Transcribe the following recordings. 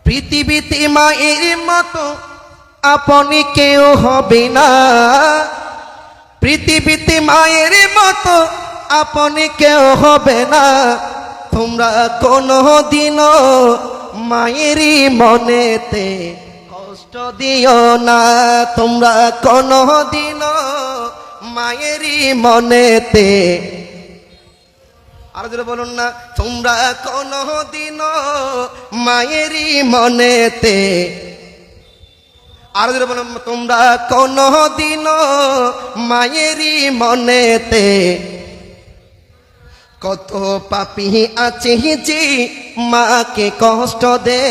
পৃথিবীতে মায়ের মতো আপনি কেউ হবে না, পৃথিবীতে মায়ের মতো আপনি কেউ হবে না। তোমরা কোনদিনও মায়েরই মনেতে কষ্ট দিও না, তোমরা কোনদিনও মায়েরই মনেতে, আর জোরে বলুন না, তোমরা কোনদিনও মায়েরই মনেতে, আর জোরে বলুন, তোমরা কোনদিনও মায়েরই মনেতে। কত পাপী আছে যে মাকে কষ্ট দে,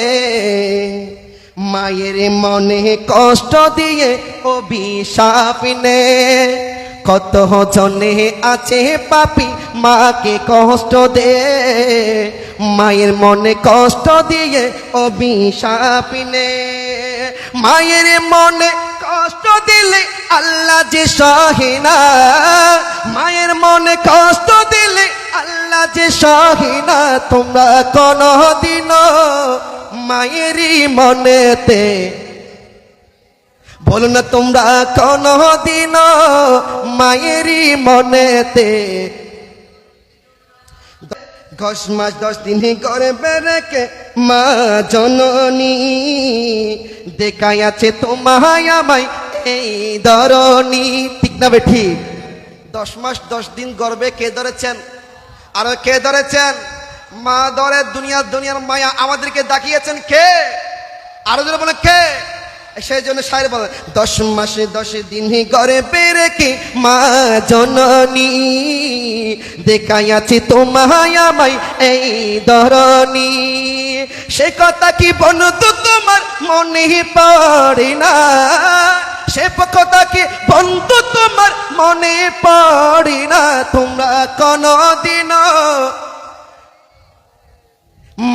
মায়ের মনে কষ্ট দিয়ে অভিশাপ নে। কত জনে আছে পাপী মাকে কষ্ট দে, মায়ের মনে কষ্ট দিয়ে অভিশাপ নে। মায়ের মনে কষ্ট দিলে আল্লাহ যে সহে না, মায়ের মনে কষ্ট দিলে আল্লাহ যে সহে না। তোমরা কোনদিনও মায়েরই মনেতে, বলো না, তোমরা কোনদিনও মায়েরই মনেতে 10 মাস 10 দিন গর্ভে রেখে মা জননী দেখাই আছে তোমায় আমায় এই ধরনী। ঠিক না বেঠি? 10 মাস 10 দিন গর্ভে কে ধরেছেন? আর কে ধরেছেন? মা ধরে দুনিয়ার মায়া আমাদেরকে দেখিয়েছেন কে? আরো জোরে বলে কে? সেই জন্য শায়ের বলে 10 মাসে 10 দিন গর্ভে রেখে মা জননী দেখাই আছে তোমায় আমায় এই ধরনী। সে কথা কি বন্ধু তোমার মনে পড়ে না, সে কথা কি বন্ধু তোমার মনে পড়ে না। তোমরা কোনদিনও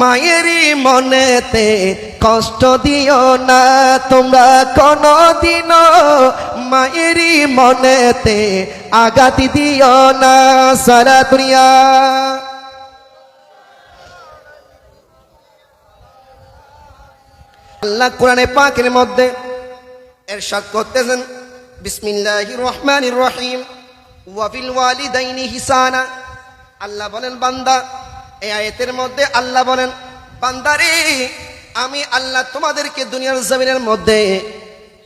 মায়েরই মনেতে কষ্ট দিও না, তোমরা কোনদিনও মায়েরই মনেতে আঘাত দিও না। সারা দুনিয়া আল্লাহ কোরআনে পাকের মধ্যে ইরশাদ করতেছেন, বিসমিল্লাহির রহমানির রহিম, ওয়া বিল ওয়ালিদাইনি হিসানা। আল্লাহ বলেন বান্দা, এই আয়াতের মধ্যে আল্লাহ বলেন বান্দারে, আমি আল্লাহ তোমাদেরকে দুনিয়ার জমিনের মধ্যে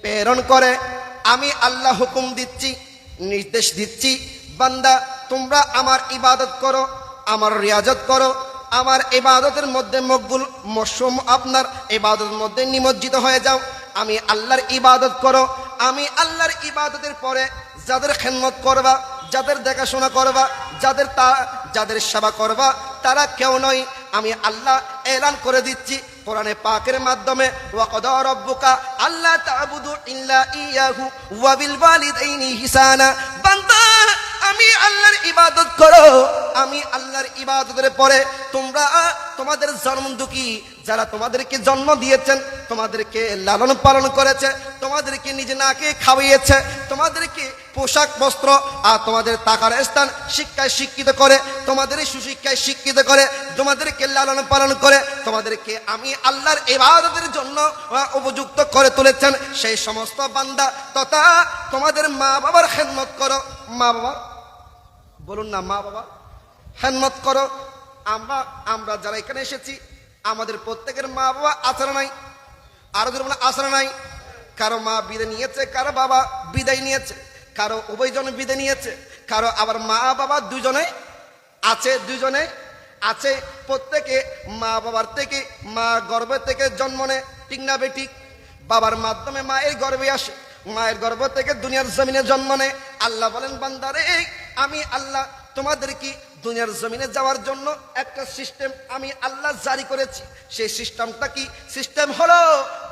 প্রেরণ করে আমি আল্লাহ হুকুম দিচ্ছি, নির্দেশ দিচ্ছি, বান্দা তোমরা আমার ইবাদত করো, আমার রিয়াজত করো, আমার ইবাদতের মধ্যে মকবুল মশরুম, আপনার ইবাদতের মধ্যে নিমজ্জিত হয়ে যাও। আমি আল্লাহর ইবাদত করো, আমি আল্লাহর ইবাদতের পরে যাদের খেদমত করবা, যাদের দেখাশোনা করবা, যাদের সেবা করবা, তারা কেউ নয়, আমি আল্লাহ এলান করে দিচ্ছি কোরআনে পাকের মাধ্যমে, ওয়া কাদা রাব্বুকা আল্লা তা'বুদু ইল্লা ইয়াহু ওয়া বিল ওয়ালিদাইনি হিসানা। বান্দা আমি আল্লাহর ইবাদত করো, আমি আল্লাহর ইবাদতের পরে তোমরা তোমাদের জন্মদুখী যারা তোমাদেরকে জন্ম দিয়েছেন, তোমাদেরকে লালন পালন করেছে, তোমাদেরকে নিজে নাকে খাওয়িয়েছে, তোমাদেরকে পোশাক বস্ত্র আর তোমাদের থাকার স্থান শিক্ষায় শিক্ষিত করে, তোমাদের সুশিক্ষায় শিক্ষিত করে, তোমাদেরকে লালন পালন করে, তোমাদেরকে আমি আল্লাহর ইবাদতের জন্য উপযুক্ত করে তুলেছেন। সেই সমস্ত বান্দা তথা তোমাদের মা বাবার খেদমত করো। মা বাবা বলুন না, মা বাবা খেদমত করো। আমরা যারা এখানে এসেছি আমাদের প্রত্যেকের মা বাবা আছে নাই? আরো যদি বলে আছে নাই? কারো মা বিদায় নিয়েছে, কারো বাবা বিদায় নিয়েছে, কারো উভয়জন বিদায় নিয়েছে, কারো আবার মা বাবা দুজনে আছে, দুজনে আছে। প্রত্যেকে মা বাবার থেকে, মা গর্ভে থেকে জন্ম নেয়, ঠিক না বেঠিক? বাবার মাধ্যমে মায়ের গর্ভে আসে, মায়ের গর্ভ থেকে দুনিয়ার জমিনে জন্ম নেয়। আল্লাহ বলেন বান্দারে, আমি আল্লাহ তোমাদেরকে দুনিয়ার জমিনে যাওয়ার জন্য একটা সিস্টেম আমি আল্লাহ জারি করেছি। সেই সিস্টেমটা কি? সিস্টেম হলো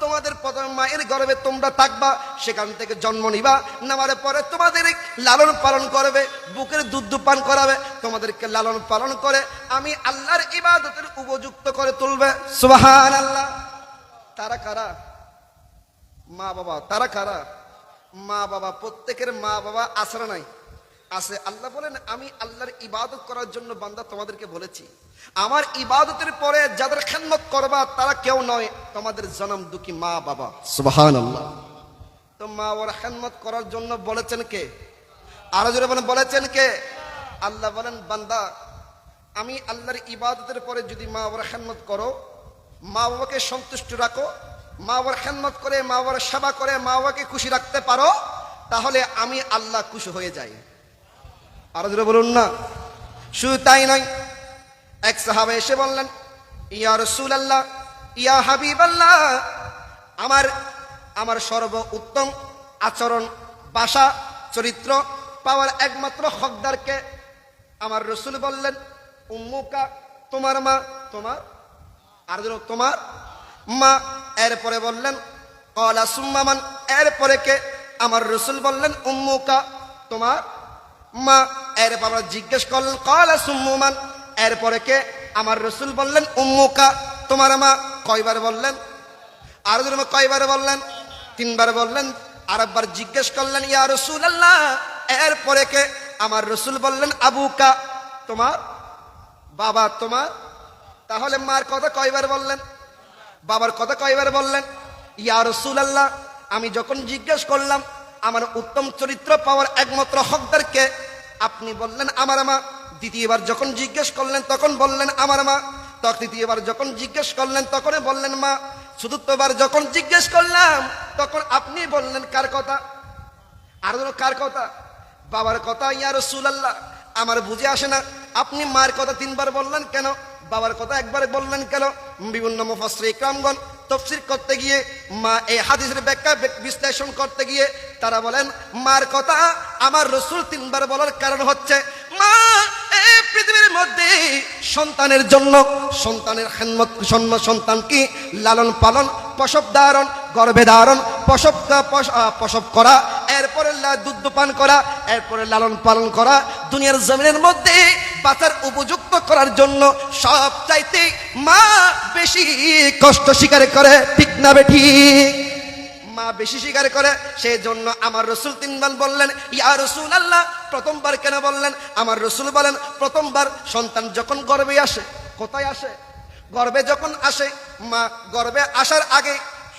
তোমাদের প্রথম মায়ের গর্ভে তোমরা থাকবা, সেখান থেকে জন্ম নিবা, নেওয়ার পরে তোমাদের লালন পালন করবে, বুকের দুধ পান করাবে, তোমাদেরকে লালন পালন করে আমি আল্লাহর ইবাদতের উপযুক্ত করে তুলবে। সুবহানাল্লাহ। তারা কারা? মা বাবা। তারা কারা? মা বাবা। প্রত্যেকের মা বাবা আসরা নাই? আছে। আল্লাহ বলেন, আমি আল্লাহর ইবাদত করার জন্য বান্দা তোমাদেরকে বলেছি, আমার ইবাদতের পরে যাদের খেদমত করবা তারা কেউ নয়, তোমাদের জনম দুঃখী মা বাবা। সুবহানাল্লাহ। তো মা ওর খেদমত করার জন্য বলেছেন কে? আরো জোরে বলেন, বলেছেন কে? আল্লাহ বলেন, বান্দা আমি আল্লাহর ইবাদতের পরে যদি মা বাবার খেদমত করো, মা বাবাকে সন্তুষ্ট রাখো, মা বাবার খেদমত করে মা বাবার সেবা করে মা বাবাকে খুশি রাখতে পারো, তাহলে আমি আল্লাহ খুশি হয়ে যাই। আরো জোরে বলুন না। শুধু তাই নয়, এক সাহাবা এসে বললেন, ইয়া রাসূলুল্লাহ, ইয়া হাবিবাল্লাহ, আমার সর্ব উত্তম আচরণ, ভাষা, চরিত্র পাওয়ার একমাত্র হকদারকে? আমার রাসূল বললেন, উম্মুকা, তোমার মা। তোমার? আর তোমার মা। এরপরে বললেন, ক্বালা সুম্মা মান, এরপরে কে? আমার রাসূল বললেন, উম্মুকা, তোমার মা। এরপর আমরা জিজ্ঞেস করলেন, ক্বালা সুম্মা মান, এরপরে কে? আমার রাসূল বললেন, উম্মুকা, তোমার মা। কয়বার বললেন? আর কয়বার বললেন? 3 বার বললেন। আরেকবার জিজ্ঞেস করলেন, ইয়া রাসূলুল্লাহ, এরপরে কে? আমার রাসূল বললেন, আবুকা, তোমার বাবা। তোমার? তাহলে মার কথা কয়বার বললেন? বাবার কথা কয়বার বললেন? ইয়া রাসূলুল্লাহ, আমি যখন জিজ্ঞেস করলাম আমার উত্তম চরিত্র পাওয়ার একমাত্র হকদার কে, আপনি বললেন আমার মা। দ্বিতীয়বার যখন জিজ্ঞেস করলেন তখন বললেন আমার মা। তৃতীয়বার যখন জিজ্ঞেস করলেন তখন বললেন মা। চতুর্থবার যখন জিজ্ঞেস করলাম তখন আপনি বললেন কার কথা? আর কার কথা? বাবার কথা। ইয়া রাসূলুল্লাহ, আমার বুঝে আসে না, আপনি মার কথা 3 বার বললেন কেন, বাবার কথা একবার বললেন কেন? বিভিন্ন মুফাসসির ইকরামগণ তাফসীর করতে গিয়ে, মা এই হাদিসের ব্যাখ্যা বিশ্লেষণ করতে গিয়ে তারা বলেন, মার কথা আমার রাসূল 3 বার বলার কারণ হচ্ছে, মা এই পৃথিবীর মধ্যে সন্তানের জন্য, সন্তানের খেদমত, সন্তানকে লালন পালন, প্রসব ধারণ, গর্ভে ধারণ, প্রসব করা, এরপরে দুধ পান করা, এরপরে লালন পালন করা, দুনিয়ার জমিনের মধ্যে বাঁচার উপযুক্ত করার জন্য সবচাইতে মা বেশি কষ্ট স্বীকার করে। ঠিক না বেঠিক? মা বেশি স্বীকার করে। সেই জন্য আমার রাসূল 3 বার বললেন, ইয়া রাসূলুল্লাহ। প্রথমবার কেন বললেন? আমার রাসূল বলেন, প্রথমবার সন্তান যখন গর্ভে আসে, কোথায় আসে? গর্ভে যখন আসে, মা গর্ভে আসার আগে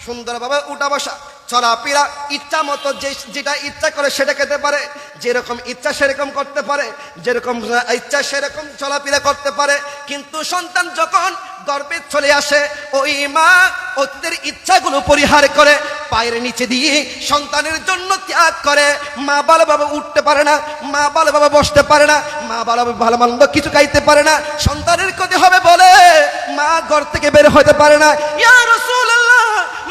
সুন্দরভাবে উঠা বসা, চলাফেরা, ইচ্ছা মতো যেটা ইচ্ছা করে সেটা খেতে পারে, যেরকম ইচ্ছা সেরকম করতে পারে, যেরকম ইচ্ছা সেরকম চলাফেরা করতে পারে। কিন্তু সন্তান যখন গর্ভে চলে আসে, ওই মা ওদের ইচ্ছাগুলো পরিহার করে পায়ের নিচে দিয়ে সন্তানের জন্য ত্যাগ করে। মা ভালোভাবে উঠতে পারে না, মা ভালোভাবে বসতে পারে না, মা ভালোভাবে ভালো মন্দ কিছু খাইতে পারে না, সন্তানের ক্ষতি হবে বলে মা ঘর থেকে বের হতে পারে না। ইয়া রাসূলুল্লাহ,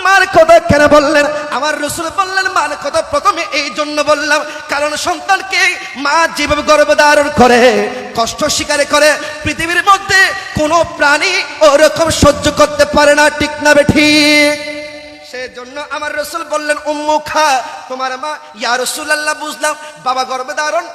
মার কথা কেন বললেন? আমার রাসূল বললেন, মার কথা প্রথমে এই জন্য বললাম, কারণ সন্তানকে মা যেভাবে গর্ভধারণ করে, কষ্ট স্বীকার করে, পৃথিবীর মধ্যে কোনো প্রাণী ওরকম সহ্য করতে পারে না। ঠিক না বেঠিক? সেজন্য আমার রাসূল বললেন, উম্মুখা, তোমার মা। ইয়া রাসূলুল্লাহ, বুঝলাম বাবা গর্ভধারণ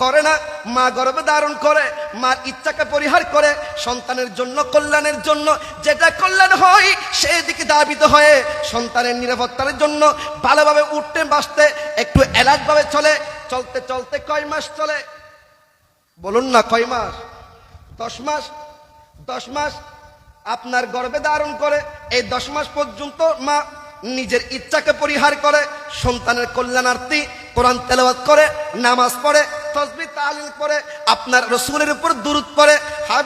করে না, মা গর্ভধারণ করে, মার ইচ্ছাকে পরিহার করে সন্তানের জন্য, কল্যাণের জন্য, যেটা কল্যাণ হয় সেই দিকে ধাবিত হয়ে সন্তানের নিরাপত্তার জন্য ভালোভাবে উঠতে বসতে একটু অ্যালার্ট ভাবে চলে। চলতে চলতে কয় মাস চলে? বলুন না, কয় মাস? 10 মাস। 10 মাস আপনার গর্ভে ধারণ করে। এই 10 মাস পর্যন্ত মা নিজের ইচ্ছাকে পরিহার করে সন্তানের কল্যাণার্থে কোরআন তেলাওয়াত করে, নামাজ পড়ে, তাসবিহ তাহলিল পড়ে, আপনার রাসূলের উপর দুরূদ পড়ে।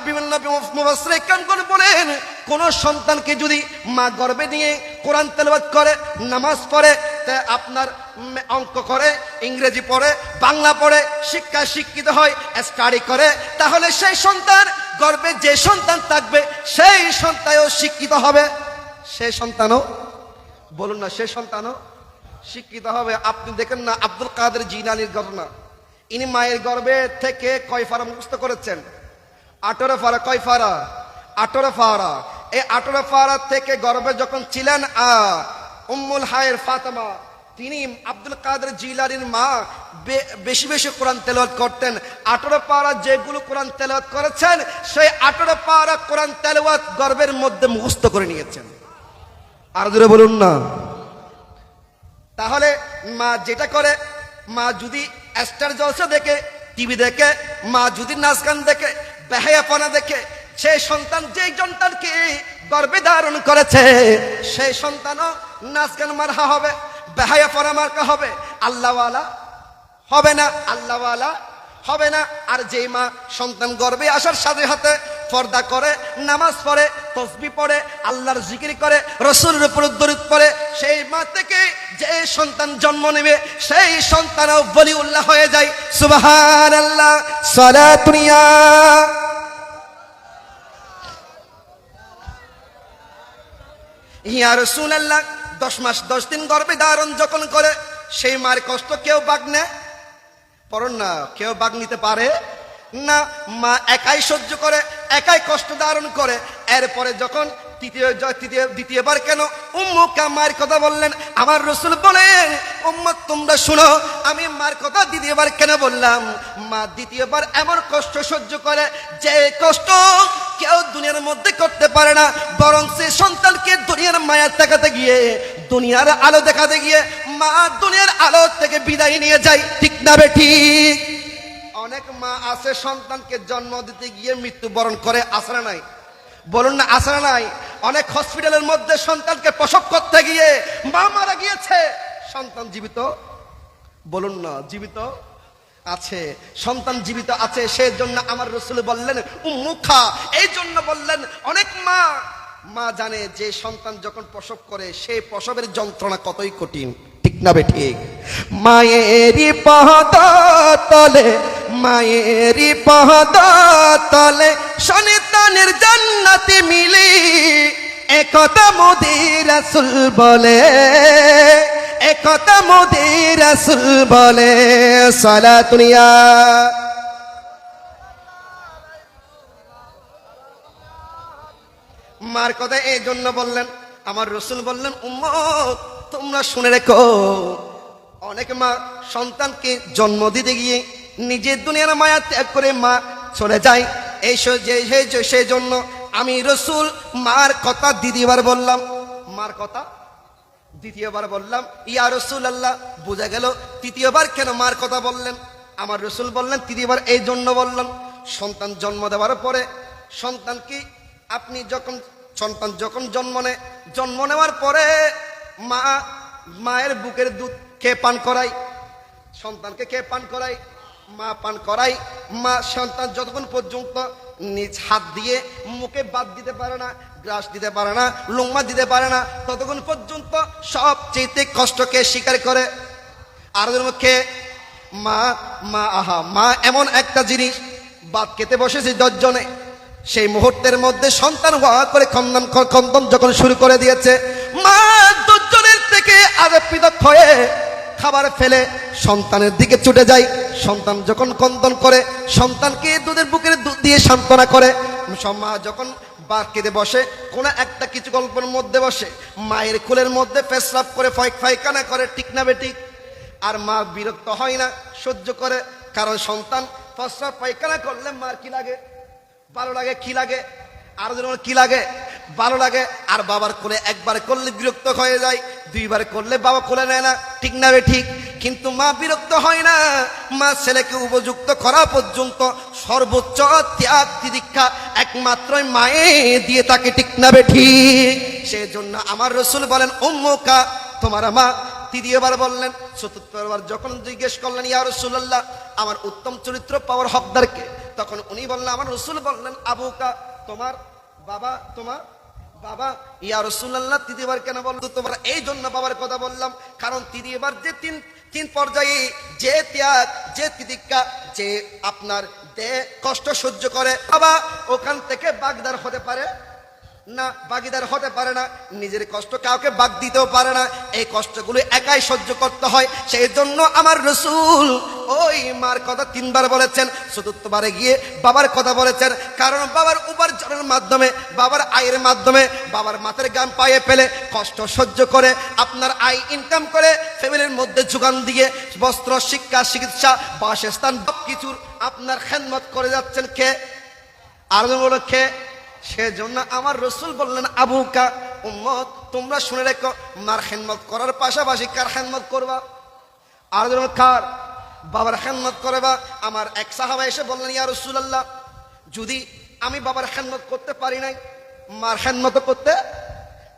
বিভিন্ন মুফাসসির ইকরামগণ বলেন, কোন সন্তানকে যদি মা গর্ভে নিয়ে কোরআন তেলাওয়াত করে, নামাজ পড়ে, আপনার অঙ্ক করে, ইংরেজি পড়ে, বাংলা পড়ে, শিক্ষায় শিক্ষিত হয়, স্টাডি করে, তাহলে সেই সন্তান গর্ভে যে সন্তান থাকবে সেই সন্তানও শিক্ষিত হবে। সেই সন্তানও, বলুন না, সেই সন্তানও শিক্ষিত হবে। আপনি দেখেন না আব্দুল কাদের জিলানীর ঘটনা, ইনি মায়ের গর্ভে থেকে কয় ফারা মুখস্থ করেছেন? 18 ফারা। কয় ফারা? 18 ফারা। এই 18 ফারা থেকে গর্ভে যখন ছিলেন উম্মুল হায়ের ফাতেমা, তিনি আব্দুল কাদের জিলানীর মা বেশি বেশি কোরআন তেলাওয়াত করতেন। 18 পারা যেগুলো কোরআন তেলাওয়াত করেছেন, সেই 18 পারা কোরআন তেলাওয়াত গর্ভের মধ্যে মুখস্থ করে নিয়েছেন। আর জোরে বলুন না। তাহলে মা যেটা করে, মা যদি স্টার জলসা দেখে টিভি দেখে, মা যদি নাচ গান দেখে, বেহায়াপনা দেখে, সেই সন্তান যেই সন্তানকে গর্ভে ধারণ করেছে সেই সন্তানও নাচ গান মারহা হবে, বেহায়াপনা মার্কা হবে, আল্লাহওয়ালা হবে না, আল্লাহওয়ালা হবে না। আর যেই মা সন্তান গর্ভে আসার সাথে সাথে পর্দা করে, নামাজ পড়ে, তসবিহ পড়ে, আল্লাহর জিকির করে, রাসূলের উপর দরুদ পড়ে, সেই মা থেকে যে সন্তান জন্ম নেবে সেই সন্তানও ওলিউল্লাহ হয়ে যায়। সুবহানাল্লাহ, সালাতুন ইয়া রাসূলুল্লাহ। 10 মাস 10 দিন গর্ভে ধারণ যখন করে সেই মার কষ্ট কেউ বাগ নেয়? পড়ুন না, কেউ বাগ নিতে পারে না। মা একাই সহ্য করে, একাই কষ্ট ধারণ করে। এরপরে যখন দ্বিতীয়বার কেন উম্মুকা মার কথা বললেন, আমার রাসূল বলেন উম্মত তোমরা শুনো, আমি মার কথা দ্বিতীয়বার কেন বললাম? মা দ্বিতীয়বার এমন কষ্ট সহ্য করে যে কষ্ট কেউ দুনিয়ার মধ্যে করতে পারে না, বরং সে সন্তানকে দুনিয়ার মায়া দেখাতে গিয়ে, দুনিয়ার আলো দেখাতে গিয়ে মা দুনিয়ার আলো থেকে বিদায় নিয়ে যায়। ঠিক না বেঠিক? অনেক মা আছে সন্তানকে জন্ম দিতে গিয়ে মৃত্যুবরণ করে, আছে না নাই? বলুন না, আছে না নাই? অনেক হসপিটালের মধ্যে সন্তানকে প্রসব করতে গিয়ে মা মারা গিয়েছে, সন্তান জীবিত। বলুন না, জীবিত আছে, সন্তান জীবিত আছে। সেই জন্য আমার রাসূল বললেন উম্মুখা, এই জন্য বললেন অনেক মা জানে যে সন্তান যখন প্রসব করে সেই প্রসবের যন্ত্রণা কতই কঠিন। ঠিক না বেঠিক? মায়েরই পাদতলে, মায়েরই পাদতলে সন্তানের জান্নাতে মিলি, একথা মোদের রাসূল বলে, একথা মোদের রাসূল বলে। সালাতুন ইয়া মার কথা এই জন্য বললেন, আমার রাসূল বললেন উম্মত তোমরা শুনে রেখো, অনেক মা সন্তানকে জন্ম দিতে গিয়ে নিজের দুনিয়ার মায়া ত্যাগ করে মা চলে যায়। সেই জন্য আমি রাসূল মার কথা দ্বিতীয়বার বললাম, মার কথা দ্বিতীয়বার বললাম। ইয়া রাসূলুল্লাহ, বোঝা গেল তৃতীয়বার কেন মার কথা বললেন? আমার রাসূল বললেন তৃতীয়বার এই জন্য বললাম, সন্তান জন্ম দেওয়ার পরে সন্তানকে আপনি সন্তান যখন জন্ম নেওয়ার পরে মায়ের বুকের দুধ কে পান করায়? সন্তানকে কে পান করায়? মা পান করায়। মা সন্তান যতক্ষণ পর্যন্ত নিজ হাত দিয়ে মুখে বাদ দিতে পারে না, গ্রাস দিতে পারে না, লুকমা দিতে পারে না, ততক্ষণ পর্যন্ত সবচেয়ে কষ্টকে স্বীকার করে। আর মুখে মা এমন একটা জিনিস, বাদ খেতে বসেছে 10 জনে, সেই মুহূর্তের মধ্যে সন্তান ওয়া করে খন্দন যখন শুরু করে দিয়েছে, মা 10 জনের থেকে আগে পৃথক হয়ে খাবার ফেলে সন্তানের দিকে ছুটে যায়। সন্তান যখন কন্দন করে সন্তানকে দুধের বুকের দুধ দিয়ে সান্ত্বনা করে। মা যখন বাদ খেতে বসে, কোনো একটা কিছু গল্পের মধ্যে বসে মায়ের কোলের মধ্যে পেশাব করে পায়খানা করে। ঠিক না বেঠিক? আর মা বিরক্ত হয় না, সহ্য করে, কারণ সন্তান পেশাব পায়খানা করলে মার কি লাগে? ভালো লাগে। কি লাগে? আর কি লাগে? ভালো লাগে। আর বাবার কোলে একবার করলে বিরক্ত হয়ে যায়, 2বার করলে বাবা কোলে নেয় না। ঠিক না ঠিক? কিন্তু মা বিরক্ত হয় না। মা ছেলেকে উপযুক্ত করা পর্যন্ত সর্বোচ্চ ত্যাগ তিতিক্ষা একমাত্রই মায়ে দিয়ে থাকে। ঠিক না ঠিক? সেই জন্য আমার রাসূল বলেন উম্মুকা, তোমার মা। তৃতীয়বার বললেন, চতুর্থবার যখন জিজ্ঞেস করলেন ইয়া রাসূলুল্লাহ আমার উত্তম চরিত্র পাওয়ার হকদারকে, তখন উনি বললেন, আমার রাসূল বললেন আবুকা, তোমার বাবা। তোমার বাবা। ইয়া রাসূলুল্লাহ তৃতীয়বার কেন বলতো? তোমার এই জন্য বাবার কথা বললাম, কারণ তৃতীয়বার যে তিন পর্যায়ে যে ত্যাগ, যে তিতিক্ষা, যে আপনার কষ্ট সহ্য করে, বাবা ওখান থেকে বাগদার হতে পারে না, বাগিদার হতে পারে না, নিজের কষ্ট কাউকে বাগ দিতেও পারে না। এই কষ্টগুলো একাই সহ্য করতে হয়। সেই জন্য আমার রাসূল ওই মার কথা 3বার বলেছেন, চতুর্থবারে গিয়ে বাবার কথা বলেছেন। কারণ বাবার উপার্জনের মাধ্যমে, বাবার আয়ের মাধ্যমে, বাবার মাথার গাম পায়ে ফেলে কষ্ট সহ্য করে আপনার আয় ইনকাম করে ফ্যামিলির মধ্যে যোগান দিয়ে বস্ত্র, শিক্ষা, চিকিৎসা, বাসস্থান সবকিছুর আপনার খেদমত করে যাচ্ছেন কে? আর বলো কে? সেজন্য আমার রাসূল বললেন আবুকা, উম্মত তোমরা শুনে রেখো, মার খেদমত করার পাশাপাশি কার খেদমত করবা? আর কার? বাবার খেদমত করবা। আমার এক সাহাবা এসে বললেন, ইয়া রাসূলুল্লাহ, যদি আমি বাবার খেদমত করতে পারি নাই, মার খেদমত করতে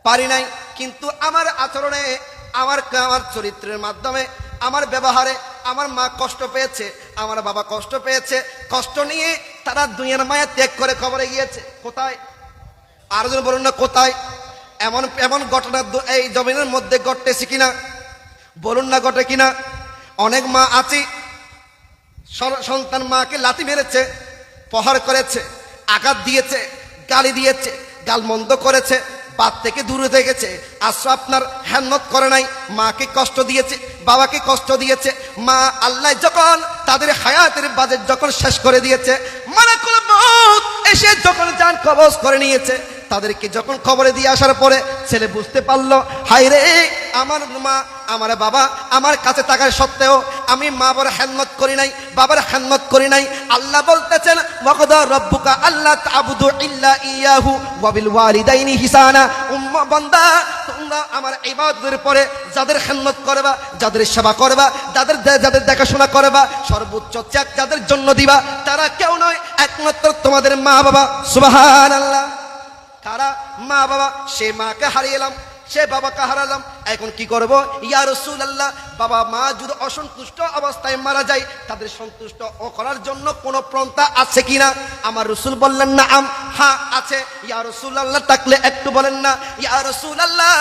পারি নাই, কিন্তু আমার আচরণে, আমার চরিত্রের মাধ্যমে, আমার ব্যবহারে আমার মা কষ্ট পেয়েছে, আমার বাবা কষ্ট পেয়েছে, কষ্ট নিয়ে তারা দুনিয়ার মায়া ত্যাগ করে কবরে গিয়েছে। কোথায়? আরেকজন বলুন না কোথায়? এমন এমন ঘটনা এই জমিনের মধ্যে ঘটতেছে কিনা? বলুন না ঘটে কিনা? অনেক মা আছে, সন্তান মাকে লাথি মেরেছে, প্রহার করেছে, আঘাত দিয়েছে, গালি দিয়েছে, গালমন্দ করেছে, বাদ থেকে দূরে থেকেছে, আসলে আপনার হেলমত করে নাই, মাকে কষ্ট দিয়েছে, বাবাকে কষ্ট দিয়েছে। মা আল্লাহ যখন তাদের হায়াতের বাজেট যখন শেষ করে দিয়েছে, মালাকুল মউত এসে যখন জান কবজ করে নিয়েছে, তাদেরকে যখন খবরে দিয়ে আসার পরে ছেলে বুঝতে পারলো, হায় রে, আমার মা আমার বাবা আমার কাছে থাকার সত্ত্বেও আমি মা বাবার খেদমত করি নাই, বাবার খেদমত করি নাই। আল্লাহ বলতেছেন, ওয়াকাদা রাব্বুকা আল্লা তা'বুদু ইল্লা ইয়াহু ওয়া বিল ওয়ালিদাইনি হিসানা। উম্মাহ বান্দা, তোমরা আমার ইবাদতের পরে যাদের খেদমত করবা, যাদের সেবা করবা, যাদের দেখাশোনা করবা, সর্বোচ্চ ত্যাগ যাদের জন্য দিবা, তারা কেউ নয়, একমাত্র তোমাদের মা বাবা। সুবহানাল্লাহ। কারা? মা বাবা। সে মাকে হারিয়েলাম, সে বাবাকে হারালাম, এখন কি করব? ইয়া রাসূলুল্লাহ, বাবা মা যদি অসন্তুষ্ট অবস্থায় মারা যায়, তাদের সন্তুষ্ট করার জন্য কোনো পন্থা আছে কিনা? আমার রাসূল বললেন, নাআম, হ্যাঁ আছে। ইয়া রাসূলুল্লাহ, থাকলে একটু বলেন না। ইয়া রাসূলুল্লাহ,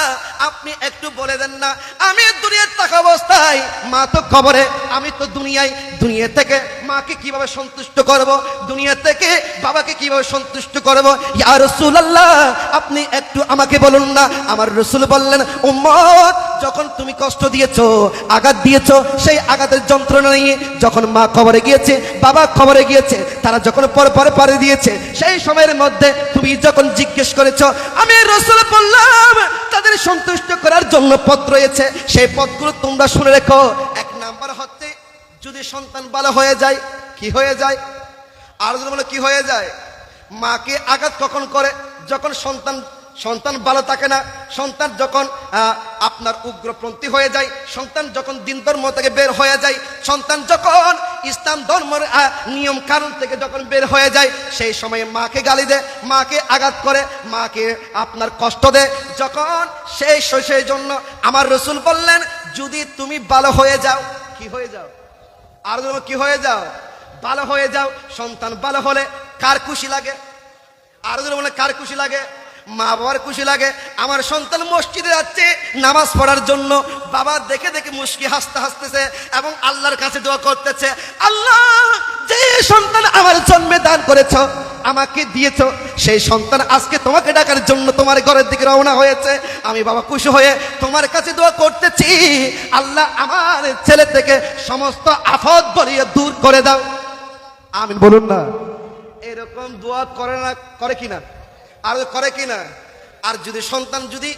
আপনি একটু বলে দেন না। আমি দুনিয়ায় থাকা অবস্থায়, মা তো কবরে, আমি তো দুনিয়ায়, দুনিয়া থেকে মাকে কিভাবে সন্তুষ্ট করব, দুনিয়া থেকে বাবাকে কিভাবে সন্তুষ্ট করব? ইয়া রাসূলুল্লাহ, আপনি একটু আমাকে বলুন না। আমার রাসূল বললেন, উম্মত, যখন তুমি কষ্ট দিয়েছো, আঘাত দিয়েছো, সেই আঘাতের যন্ত্রণা নিয়ে যখন মা কবরে গিয়েছে, বাবা কবরে গিয়েছে, তারা যখন পরে পারে দিয়েছে, সেই সময়ের মধ্যে তুমি যখন জিজ্ঞেস করেছো, আমি রাসূল বললাম তাদের সন্তুষ্ট করার জন্য পথ রয়েছে, সেই পথগুলো তোমরা শুনে রেখো। এক নাম্বার হচ্ছে, যদি সন্তান ভালো হয়ে যায়, কি হয়ে যায়? আর যদি বলে কি হয়ে যায়? মাকে আঘাত কখন করে? যখন সন্তান ভালো থাকে না, সন্তান যখন আপনার উগ্রপন্থী হয়ে যায়, সন্তান যখন দিন ধর্ম থেকে বের হয়ে যায়, সন্তান যখন ইসলাম ধর্মের নিয়ম কানুন থেকে যখন বের হয়ে যায়, সেই সময় মাকে গালি দেয়, মাকে আঘাত করে, মাকে আপনার কষ্ট দেয়, যখন সেই জন্য আমার রাসূল বললেন, যদি তুমি ভালো হয়ে যাও, কি হয়ে যাও? আর কি হয়ে যাও? ভালো হয়ে যাও। সন্তান ভালো হলে কার খুশি লাগে? আর বলে কার খুশি লাগে? মা বাবার খুশি লাগে। আমার সন্তান মসজিদে যাচ্ছে নামাজ পড়ার জন্য, বাবা দেখে দেখে মুস্কি হাসতেছে এবং আল্লাহর কাছে দোয়া করতেছে, আল্লাহ, যে সন্তান আমার জন্মে দান করেছো, আমাকে দিয়েছো, সেই সন্তান আজকে তোমাকে ডাকার জন্য তোমার ঘরের দিকে রওনা হয়েছে। আমি বাবা খুশি হয়ে তোমার কাছে দোয়া করতেছি, আল্লাহ আমার ছেলে থেকে সমস্ত আফত বলিয়ে দূর করে দাও। আমিন বলুন না। এরকম দোয়া করে না? করে কিনা? আর করে কিনা? আর যদি সন্তান যদি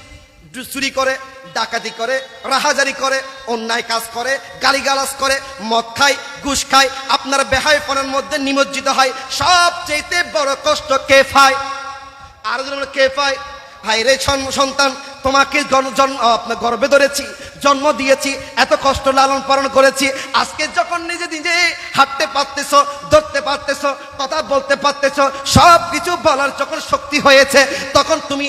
চুরি করে, ডাকাতি করে, রাহাজারি করে, অন্যায় কাজ করে, গালিগালাজ করে, মদ খায়, ঘুষ খায়, আপনার বেহায়াপনার মধ্যে নিমজ্জিত হয়, সবচেয়ে বড় কষ্ট কে পায়? আর কে পায়? হায় রে সন্তান, তোমাকে আপনার গর্ভে ধরেছি, জন্ম দিয়েছি, এত কষ্ট লালন পালন করেছি, আজকে যখন নিজে নিজে হাঁটতে পারতেছ, ধরতে পারতেছ, কথা বলতে পারতেছ, সব কিছু বলার যখন শক্তি হয়েছে, তখন তুমি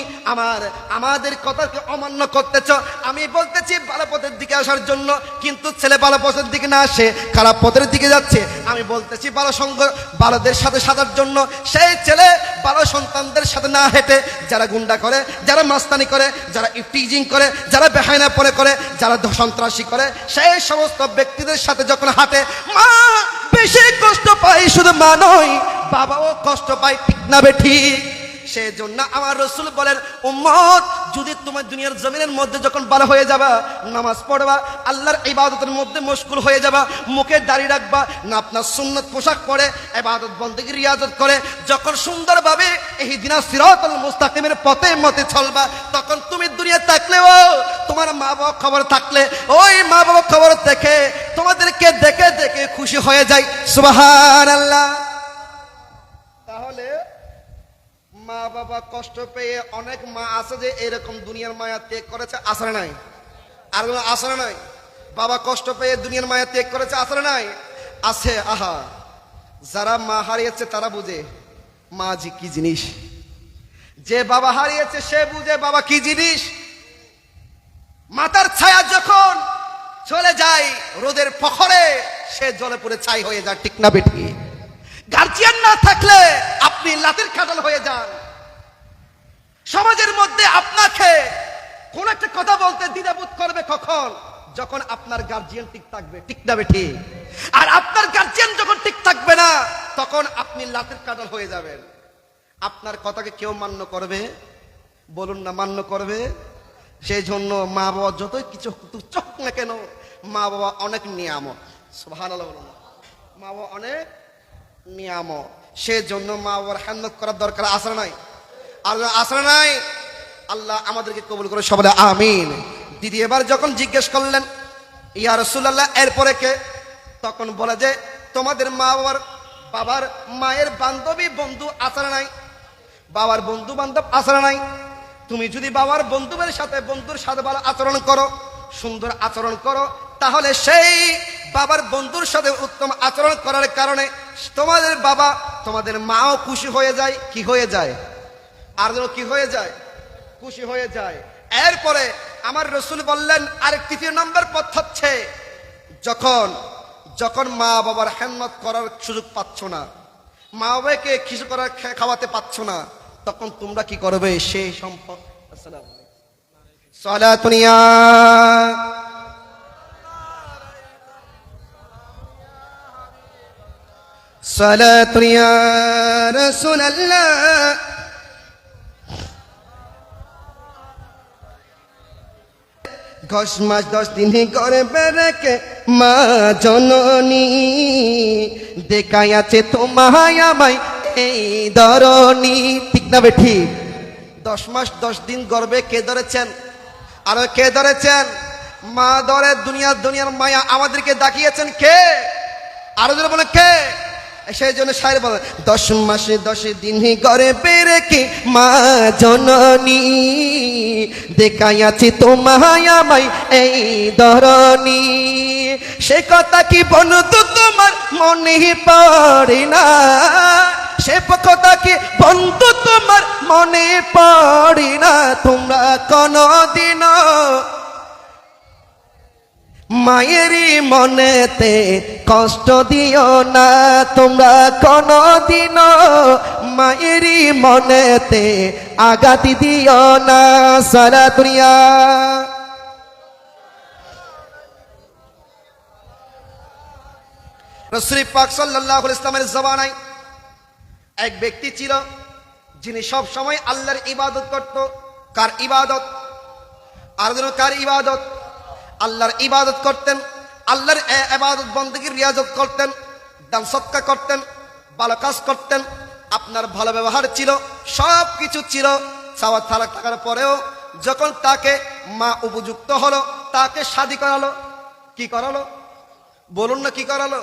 আমাদের কথাকে অমান্য করতেছ। আমি বলতেছি ভালো পথের দিকে আসার জন্য, কিন্তু ছেলে ভালো পথের দিকে না আসে খারাপ পথের দিকে যাচ্ছে। আমি বলতেছি ভালো সঙ্গ, ভালোদের সাথে সাজার জন্য, সেই ছেলে ভালো সন্তানদের সাথে না হেঁটে, যারা গুন্ডা করে, যারা মাস্তানি করে, যারা ইফটিজিং করে, যারা বেহায়না পরে করে, যারা সন্ত্রাসী করে, সেই সমস্ত ব্যক্তিদের সাথে যখন হাঁটে, মা বেশি কষ্ট পায়, শুধু মা নয়, বাবাও কষ্ট পায়, ঠিক না বেঠিক? সেই জন্য আমার রাসূল বলেন, উম্মত, যদি তোমার দুনিয়ার জমিনের মধ্যে যখন ভালো হয়ে যাবা, নামাজ পড়বা, আল্লাহর ইবাদতের মধ্যে মশগুল হয়ে যাবা, মুখে দাড়ি রাখবা না, আপনার সুন্নত পোশাক পরে ইবাদত বন্দেগী রিয়াজত করে যখন সুন্দরভাবে ইহদিনাস সিরাতাল মুস্তাকিমের পথে মতে চলবা, তখন তুমি দুনিয়া থাকলেও তোমার মা বাবা খবর থাকলে, ওই মা বাবা খবর দেখে তোমাদেরকে দেখে দেখে খুশি হয়ে যায়। সুবহানাল্লাহ। তাহলে মা বাবা কষ্ট পেয়ে অনেক মা আছে যে এরকম দুনিয়ার মায়া ত্যাগ করেছে, আসরে নাই? আর আসরে নাই? বাবা কষ্ট পেয়ে দুনিয়ার মায়া ত্যাগ করেছে, আসলে নাই? আছে। আহা, যারা মা হারিয়েছে তারা বুঝে মা জি কি জিনিস। যে বাবা হারিয়েছে সে বুঝে বাবা কি জিনিস। মাতার ছায়া যখন চলে যায় রোদের ফখরে, সে জলে পুরে ছাই হয়ে যায়, ঠিক না বেটি? গার্জিয়ান না থাকলে আপনি লাতের কাঁঠাল হয়ে যান। সমাজের মধ্যে আপনাকে কোন একটা কথা বলতে দ্বিধাবোধ করবে কখন? যখন আপনার গার্জিয়ান ঠিক থাকবে, ঠিক না বেটি? আর আপনার গার্জিয়ান যখন ঠিক থাকবে না, তখন আপনি লাতের কাঁঠাল হয়ে যাবেন। আপনার কথাকে কেউ মান্য করবে? বলুন না, মান্য করবে? সেই জন্য মা বাবা যতই কিছু চোখ না কেন, মা বাবা অনেক নিয়ামত। সুবহানাল্লাহ বলুন। মা বাবা অনেক নিয়ামত, সেই জন্য মা বাবার খেদমত করার দরকার আছে নাই? আর আসলে নাই? আল্লাহ আমাদেরকে কবুল করে সবাই আমিন। দিদি এবার যখন জিজ্ঞেস করলেন ইয়া রাসূলুল্লাহ এরপরে কে, তখন বলে যে তোমাদের মা বাবার মায়ের বান্ধবী বন্ধু আসলে নাই, বাবার বন্ধু বান্ধব আসলে নাই। তুমি যদি বাবার বন্ধুদের সাথে বন্ধুর সাথে ভালো আচরণ করো, সুন্দর আচরণ করো, তাহলে সেই বাবার বন্ধুর সাথে উত্তম আচরণ করার কারণে তোমাদের বাবা তোমাদের মাও খুশি হয়ে যায়। কি হয়ে যায়? আর কি হয়ে যায়? খুশি হয়ে যায়। এরপরে আমার রাসূল বললেন আর তৃতীয় নম্বর পথ হচ্ছে, যখন যখন মা বাবার খেদমত করার সুযোগ পাচ্ছ না, মা বাবাকে কিছু করার খাওয়াতে পাচ্ছ না, তখন তোমরা কি করবে? সেই সম্পদ সালাতুনিয়া সালাতুনিয়া রাসূলুল্লাহ। 10 মাস 10 দিন গর্ভে রেখে মা জননী দেখাইয়াছে তোমায় আমায় এই ধরনী, ঠিক না বেঠি? 10 মাস 10 দিন গর্ভে কে ধরেছেন? আর কে ধরেছেন? মা ধরে দুনিয়ার মায়া আমাদেরকে দেখিয়েছেন কে? আরো জোরে বলে কে? সেই জন্য শায়ের বলে 10 মাসে 10 দিন গর্ভে রেখে মা জননী দেখাইয়াছে তোমায় আমায় এই ধরনী। সে কথা কি বন্ধু তোমার মনে পড়ে না? সে কথা কি বন্ধু তোমার মনে পড়ে না? তোমরা কোনদিন মায়েরই মনেতে কষ্ট দিও না, তোমরা কোনদিন মায়েরই মনেতে আঘাত দিও না। সালাতুনিয়া রাসূল পাক সাল্লাল্লাহু আলাইহি ওয়াসাল্লামের জবানায় এক ব্যক্তি ছিল যিনি সব সময় আল্লাহর ইবাদত করত। কার ইবাদত? আর কার ইবাদত? আল্লাহর ইবাদত করতেন, আল্লাহর ইবাদত বন্দেগীর রিয়াজত করতেন, দান সদকা করতেন, ভালো কাজ করতেন, আপনার ভালো ব্যবহার ছিল, সব কিছু ছিল। সাওয়াত তালাক থাকার পরেও যখন তাকে মা উপযুক্ত হলো, তাকে শাদী করালো। কি করালো? বলুন না, কি করালো?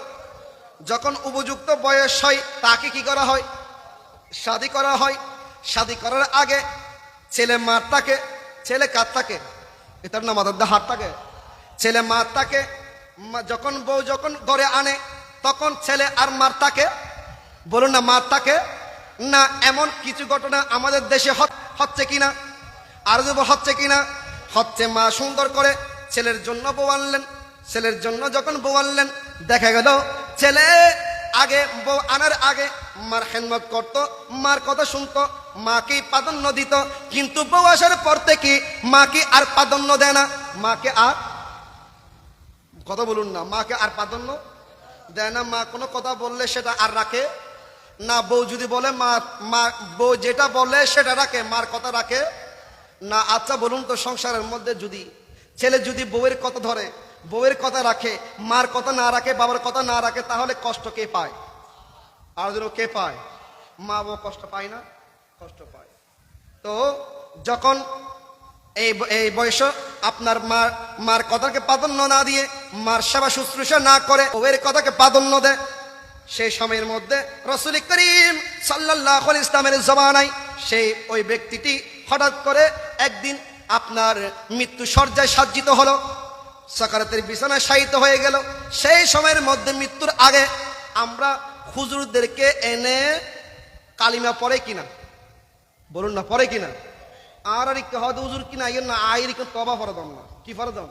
যখন উপযুক্ত বয়স হয় তাকে কি করা হয়? শাদী করা হয়। শাদী করার আগে ছেলে মার থাকে, ছেলে কার থাকে? এটার নাম মাথার হাত থাকে। ছেলে মার থাকে। যখন বউ যখন ঘরে আনে তখন ছেলে আর মার থাকে। বলুন না, মার থাকে না? এমন কিছু ঘটনা আমাদের দেশে হচ্ছে কিনা? আর যে হচ্ছে কিনা? হচ্ছে। মা সুন্দর করে ছেলের জন্য বউ আনলেন, ছেলের জন্য যখন বউ আনলেন দেখা গেল ছেলে আগে বউ আনার আগে মার খেদমত করত, মার কথা শুনতো, মাকে প্রাধান্য দিত। কিন্তু বউ আসার পর থেকে মাকে আর প্রাধান্য দেয় না। মাকে আর কথা বলুন না, মাকে আর প্রাধান্য দেয় না। মা কোনো কথা বললে সেটা আর রাখে না। বউ যদি বলে মা বউ যেটা বলে সেটা রাখে, মার কথা রাখে না। আচ্ছা বলুন তো, সংসারের মধ্যে যদি ছেলে যদি বউয়ের কথা ধরে, বউয়ের কথা রাখে, মার কথা না রাখে, বাবার কথা না রাখে, তাহলে কষ্ট কে পায়? আর যেন কে পায়? মা বাবা কষ্ট পায় না? কষ্ট পায়। তো যখন এই বয়সে আপনার মার কথাকে প্রাধান্য না দিয়ে, মার সেবা শুশ্রূষা না করে, বউয়ের কথাকে প্রাধান্য দেয়, সেই সময়ের মধ্যে রাসূল করিম সাল্লাল্লাহু আলাইহি ইসলামের জমানায় সেই ওই ব্যক্তিটি হঠাৎ করে একদিন আপনার মৃত্যু শয্যায় সাজ্জিত হলো। সাকারাতের বিছানায় শায়িত হয়ে গেল। সেই সময়ের মধ্যে মৃত্যুর আগে আমরা হুজুরদেরকে এনে কালিমা পড়ে কিনা, বলুন না পড়ে কিনা? আর একটু হয়তো হুজুর কিনা আইয়ের না আয়ের তবা ফরদাম না, কি ফরদাম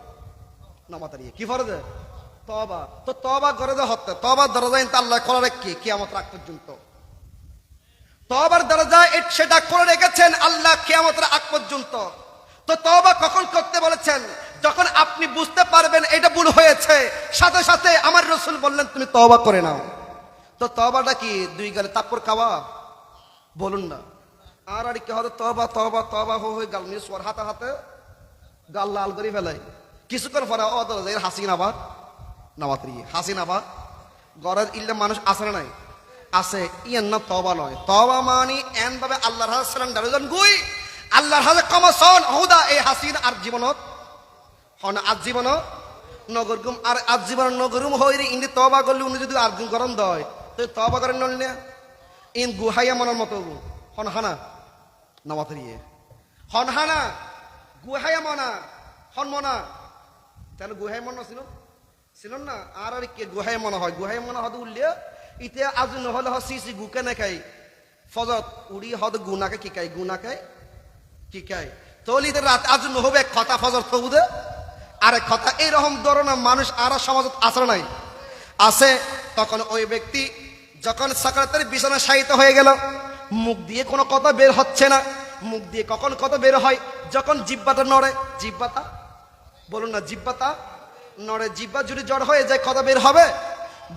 না মাতারিয়ে কি ফরদে তবা। তো তবা করে দে হত্যা, তবার দরজা ইনতে আল্লাহ খোলা রেখে কিয়ামত রাখ পর্যন্ত তবার দরজা সেটা করে রেখেছেন আল্লাহ কিয়ামতের আগ পর্যন্ত। তো তবা কখন করতে বলেছেন? যখন আপনি বুঝতে পারবেন এটা ভুল হয়েছে, সাথে সাথে আমার রাসূল বললেন তুমি তবা করে নাও। তো তবাটা কি দুই গালে তাপ্পর খাওয়া? বলুন না। আর কি হয়তো তবা তবা তবা হয়ে গাল নিয়ে সোয়ার হাতে হাতে গাল লাল করে ফেলাই। কিছুক্ষণ পরে ও দরজা হাসিন আবার নামাতরি হাসিন আবার গড়ের ইল্লে মানুষ আসে না নাই আছে ইয়ান না তবা নয়। তবা মানি এন ভাবে আল্লাহর হাজার সালাম গুই আল্লাহর হাজার কমসন হুদা এই হাসিন আর জীবনত হন আজীবন নগরগুম আর আজীবন নগরুম হইরে ইন্দি তবা করলে উনি যদি আর্জুন গরম দেয় তো তবা করেন নলে ইন গুহাইয়া মনের মতো হন হানা নামাতরিয়ে হন হানা গুহাইয়া মনা হন মনা কেন গুহাই মনা ছিল ছিল না। আর কে গুহাই মনে হয়? গুহাই মনে হয়তো উঠলে ইতে আজ নহলে সিসি গুকে না খাই ফজত উড়ি হয়তো গুনাকে কি খাই গুনাকে কি খাই তলি রাত আজ নহবে এক কথা ফজর থবুদে আর এক কথা এইরকম ধরনের মানুষ আর সমাজত আসে নাই আছে। তখন ওই ব্যক্তি যখন সাকারাতের বিছানায় শায়িত হয়ে গেল, মুখ দিয়ে কোনো কথা বের হচ্ছে না। মুখ দিয়ে কখন কথা বের হয়? যখন জিহ্বাটা নড়ে, জিহ্বাটা বলুন না জিহ্বাটা নড়ে, জিহ্বা যদি জড় হয়ে যায় কথা বের হবে?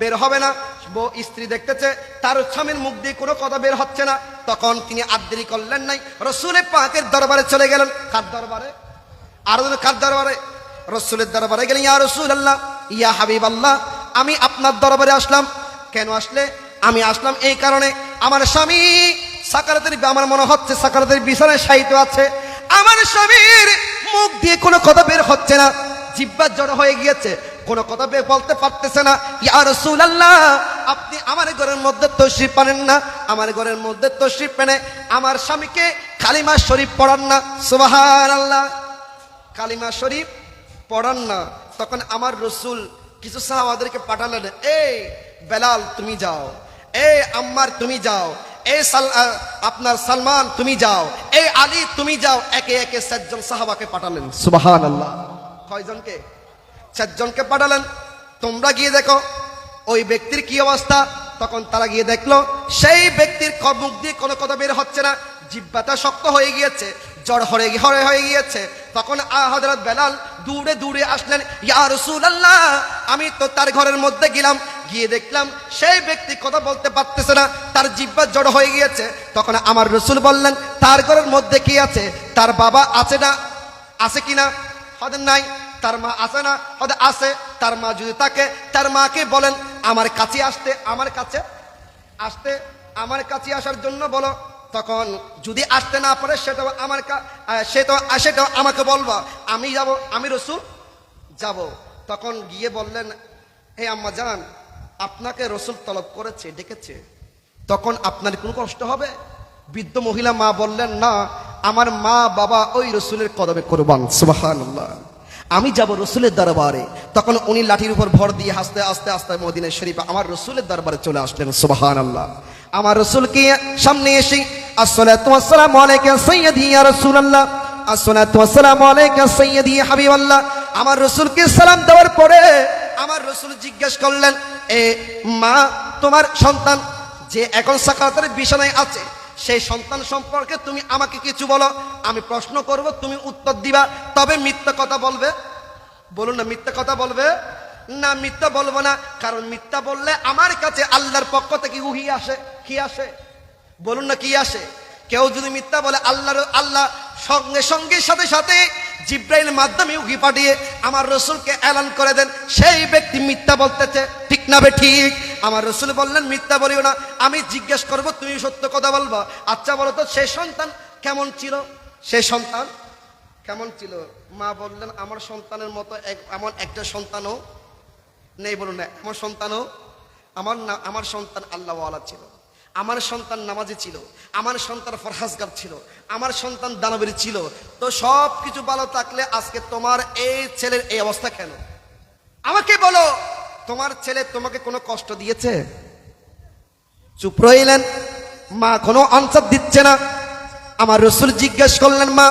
বের হবে না। বউ স্ত্রী দেখতেছে তার স্বামীর মুখ দিয়ে কোনো কথা বের হচ্ছে না, তখন তিনি আর দেরি করলেন নাই, রাসূলের পাকের দরবারে চলে গেলেন। কার দরবারে? আর কার দরবারে? রাসূলের দরবারে গেলেন। ইয়া রাসূলুল্লাহ, ইয়া হাবিবাল্লাহ, আমি আপনার দরবারে আসলাম। কেন আসলে? আমি আসলাম এই কারণে আমার স্বামী সাকারাতের আমার মনে হচ্ছে সাকারাতের বিছানায় শায়িত আছে। আমার স্বামীর মুখ দিয়ে কোনো কথা বের হচ্ছে না, জিহ্বা জড় হয়ে গিয়েছে, কোনো কথা বের বলতে পারতেছে না। ইয়া রাসূলুল্লাহ, আপনি আমার ঘরের মধ্যে তশরিফ আনেন না, আমার ঘরের মধ্যে তশরিফ এনে আমার স্বামীকে কালিমা শরীফ পড়ান না। সুবহানাল্লাহ, কালিমা শরীফ পড়ান না। তখন আমার রাসূল কিছু সাহাবাদেরকে পাঠালেন, এই বেলাল তুমি যাও, এই আম্মার তুমি যাও, এই আপনার সালমান তুমি যাও, এই আলী তুমি যাও। একে একে 7 জন সাহাবাকে পাঠালেন। সুবহানাল্লাহ, কয়জনকে? 7 জনকে পাঠালেন। তোমরা গিয়ে দেখো ওই ব্যক্তির কি অবস্থা। তখন তারা গিয়ে দেখলো সেই ব্যক্তির মুখ দিয়ে কোনো কথা বের হচ্ছে না, জিহ্বাটা শক্ত হয়ে গিয়েছে, জ্বর হয়ে গিয়েছে। তখন হযরত বেলাল দূরে দূরে আসলেন। ইয়া রাসূলুল্লাহ, আমি তো তার ঘরের মধ্যে গেলাম, গিয়ে দেখলাম সেই ব্যক্তি কথা বলতে পারতেছে না, তার জিহ্বা জড় হয়ে গিয়েছে। তখন আমার রাসূল বললেন, তার ঘরের মধ্যে কি আছে? তার বাবা আছে না? আছে কিনা? হয়তো নাই। তার মা আছে না? হয়তো আছে। তার মা যদি থাকে তার মাকে বলেন আমার কাছে আসতে, আমার কাছে আসতে, আমার কাছে আসার জন্য বলো। তখন যদি আসতে না পারে সেটাও আমাকে বলবা, আমি যাব, আমি রাসূল যাব। তখন গিয়ে বললেন, হে আম্মা জান, আপনাকে রাসূল তলব করেছে, ডেকেছে, তখন আপনার কোনো কষ্ট হবে? বৃদ্ধ মহিলা মা বললেন, না, আমার মা বাবা ওই রাসূলের কদমে কুরবান। সুবহানাল্লাহ, আমি যাব রাসূলের দরবারে। তখন উনি লাঠির উপর ভর দিয়ে আস্তে আস্তে আস্তে মদিনা শরীফে আমার রাসূলের দরবারে চলে আসলেন। সুবহানাল্লাহ, আমার রাসূলকে সামনে এসে আসসালাতু ওয়াসসালামু আলাইকা সাইয়্যিদি ইয়া রাসূলুল্লাহ, আসসালাতু ওয়াসসালামু আলাইকা সাইয়্যিদি ইয়া হাবিবাল্লাহ। আমার রাসূলকে সালাম দেওয়ার পরে আমার রাসূল জিজ্ঞেস করলেন, এ মা, তোমার সন্তান যে এখন সাকারাতের বিছানায় আছে, সেই সন্তান সম্পর্কে তুমি আমাকে কিছু বলো। আমি প্রশ্ন করব, তুমি উত্তর দিবা, তবে মিথ্যা কথা বলবে। বলুন না, মিথ্যা কথা বলবে না? মিথ্যা বলবো না, কারণ মিথ্যা বললে আমার কাছে আল্লাহর পক্ষ থেকে ওহী আসে। কি আসে? বলুন না, কি আসে? কেউ যদি মিথ্যা বলে আল্লাহ সঙ্গে সঙ্গে সাথে সাথে জিব্রাইলের মাধ্যমে ওহী পাঠিয়ে আমার রাসূলকে এলান করে দেন সেই ব্যক্তি মিথ্যা বলতেছে। ঠিক না বে ঠিক? আমার রাসূল বললেন, মিথ্যা বলিও না, আমি জিজ্ঞেস করব, তুমি সত্য কথা বলবা। আচ্ছা বলো তো, সেই সন্তান কেমন ছিল? সেই সন্তান কেমন ছিল? মা বললেন, আমার সন্তানের মতো এমন একটা সন্তানও নেই। বলুন না, আমার সন্তানও আমার সন্তান আল্লাহওয়ালা ছিল। আমার সন্তান নামাজি ছিল, আমার সন্তান ফরহাজগার ছিল, আমার সন্তান দানবীর ছিল, তো সব কিছু ভালো থাকলে আজকে তোমার এই ছেলের এই অবস্থা কেন? আমাকে বলো, তোমার ছেলে তোমাকে কোনো কষ্ট দিয়েছে? চুপ রইলেন। মা কোনো আনসার দিচ্ছে না। আমার রাসূল জিজ্ঞেস করলেন, মা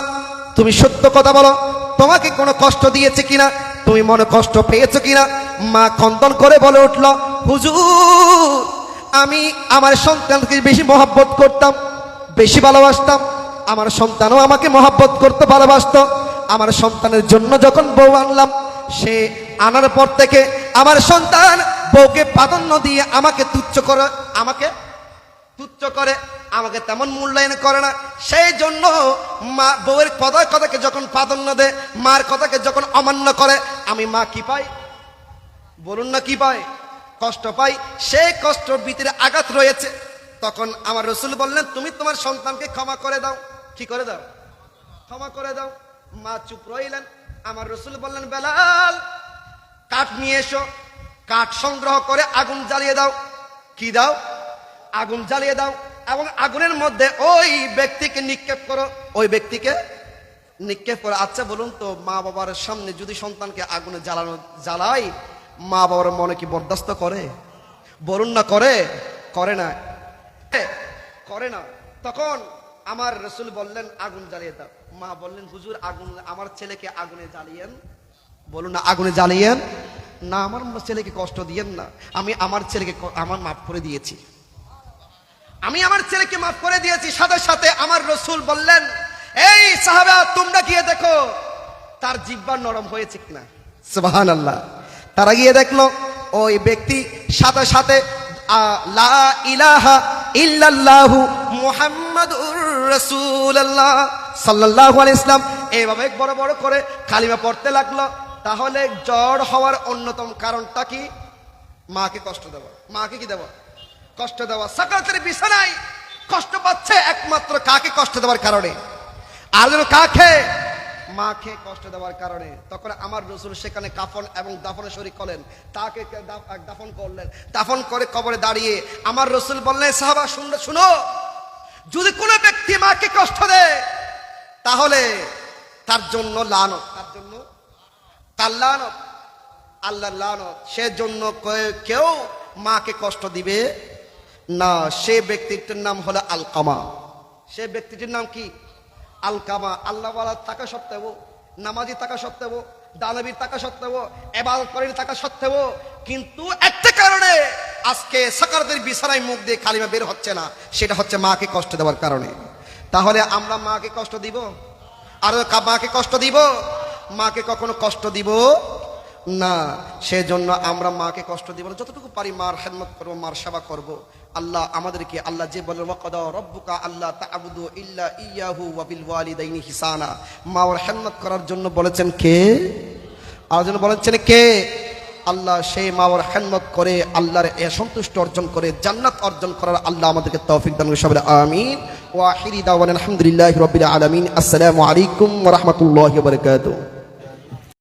তুমি সত্য কথা বলো, তোমাকে কোনো কষ্ট দিয়েছে কিনা, তুমি মনে কষ্ট পেয়েছো কিনা? মা খন্দন করে বলে উঠল, হুজুর আমি আমার সন্তানকে বেশি মহব্বত করতাম, বেশি ভালোবাসতাম, আমার সন্তানও আমাকে মহব্বত করতে ভালোবাসতো। আমার সন্তানের জন্য যখন বউ আনলাম, সে আনার পর থেকে আমার সন্তান বউকে প্রাধান্য দিয়ে আমাকে তুচ্ছ করে, আমাকে তেমন মূল্যায়ন করে না। সেই জন্য মা বউয়ের কথাকে যখন প্রাধান্য দেয়, মার কথাকে যখন অমান্য করে, আমি মা কি পাই? বলুন না কি পাই? কষ্ট পাই। সেই কষ্টর ভিতরে আঘাত রয়েছে। তখন আমার রাসূল বললেন, তুমি তোমার সন্তানকে ক্ষমা করে দাও। কি করে দাও? ক্ষমা করে দাও। মা চুপ রইলেন। আমার রাসূল বললেন, বেলাল কাঠ নিয়ে এসো, কাঠ সংগ্রহ করে আগুন জ্বালিয়ে দাও। কি দাও? আগুন জ্বালিয়ে দাও এবং আগুনের মধ্যে ওই ব্যক্তিকে নিক্ষেপ করো, ওই ব্যক্তিকে নিক্ষেপ করো। আচ্ছা বলুন তো, মা বাবার সামনে যদি সন্তানকে আগুনে জ্বালাই, মা বাবার মনে কি বরদাস্ত করে? বলুন না করে? করে না, করে না। তখন আমার রাসূল বললেন, আগুন জ্বালিয়ে দাও। মা বললেন, হুজুর আগুন, আমার ছেলেকে আগুনে জ্বালিয়েন। বলুন না, আগুনে জ্বালিয়েন না, আমার ছেলেকে কষ্ট দিয়েন না। আমি আমার ছেলেকে মাফ করে দিয়েছি, আমি আমার ছেলেকে মাফ করে দিয়েছি। সাথে সাথে আমার রাসূল বললেন, এই সাহাবা তোমরা গিয়ে দেখো তার জিহ্বা নরম হয়েছে কিনা। সুবহানাল্লাহ। তারা গিয়ে দেখলো ওই ব্যক্তি সাথে সাথে লা ইলাহা ইল্লাল্লাহু মুহাম্মাদুর রাসূলুল্লাহ সাল্লাল্লাহু আলাইহি ওয়াসাল্লাম এইভাবে বড় বড় করে কালিমা পড়তে লাগলো। তাহলে জ্বর হওয়ার অন্যতম কারণটা কি? মাকে কষ্ট দেওয়া। মাকে কি দেওয়া? কষ্ট দেওয়া। সাকারাতের বিছানায় কষ্ট পাচ্ছে একমাত্র কাকে কষ্ট দেওয়ার কারণে, আর যেন কাকে? মাকে কষ্ট দেওয়ার কারণে। তখন আমার রাসূল সেখানে কাফন এবং দাফনে শরীক হলেন, তাকে দাফন করলেন। দাফন করে কবরে দাঁড়িয়ে আমার রাসূল বললেন, সাহাবা শুনো, যদি কোনো ব্যক্তি মাকে কষ্ট দেয় তাহলে তার জন্য লানত, তার জন্য তার লানত, আল্লাহর লানত। সেজন্য কেউ মাকে কষ্ট দিবে না। সে ব্যক্তিটির নাম হলো আলকামা। সে ব্যক্তিটির নাম কি? আলকামা। আল্লাহ ওয়ালা থাকা সত্ত্বেও, নামাজি থাকা সত্ত্বেও, দানবীর থাকা সত্ত্বেও, ইবাদত করেন থাকা সত্ত্বেও, কিন্তু একটা কারণে আজকে সাকারাতের বিছানায় মুখ দিয়ে কালিমা বের হচ্ছে না, সেটা হচ্ছে মাকে কষ্ট দেওয়ার কারণে। তাহলে আমরা মাকে কষ্ট দিব? আর মাকে কষ্ট দিব? মাকে কখনো কষ্ট দিব না। সেজন্য আমরা মাকে কষ্ট দিব না। যতটুকু পারি মার খেদমত করবো, মার সেবা করবো। আল্লাহ আমাদেরকে, আল্লাহ যে বলেন ওয়াকাদা রাব্বুকা আল্লা তা'বুদু ইল্লা ইয়্যাহু ওয়া বিল ওয়ালিদাইনি ইহসানা, মার খেদমত করার জন্য বলেছেন কে? আর জন্য বলেছেন কে? আল্লাহ। সেই মার খেদমত করে আল্লাহর সন্তুষ্ট অর্জন করে জান্নাত অর্জন করার আল্লাহ আমাদেরকে তৌফিক দান করুন। সবাই আমিন। ওয়া আখিরি দাওয়ানা আলহামদুলিল্লাহি রাব্বিল আলামিন। আসসালামু আলাইকুম ওয়া রাহমাতুল্লাহি ওয়া বারাকাতুহু।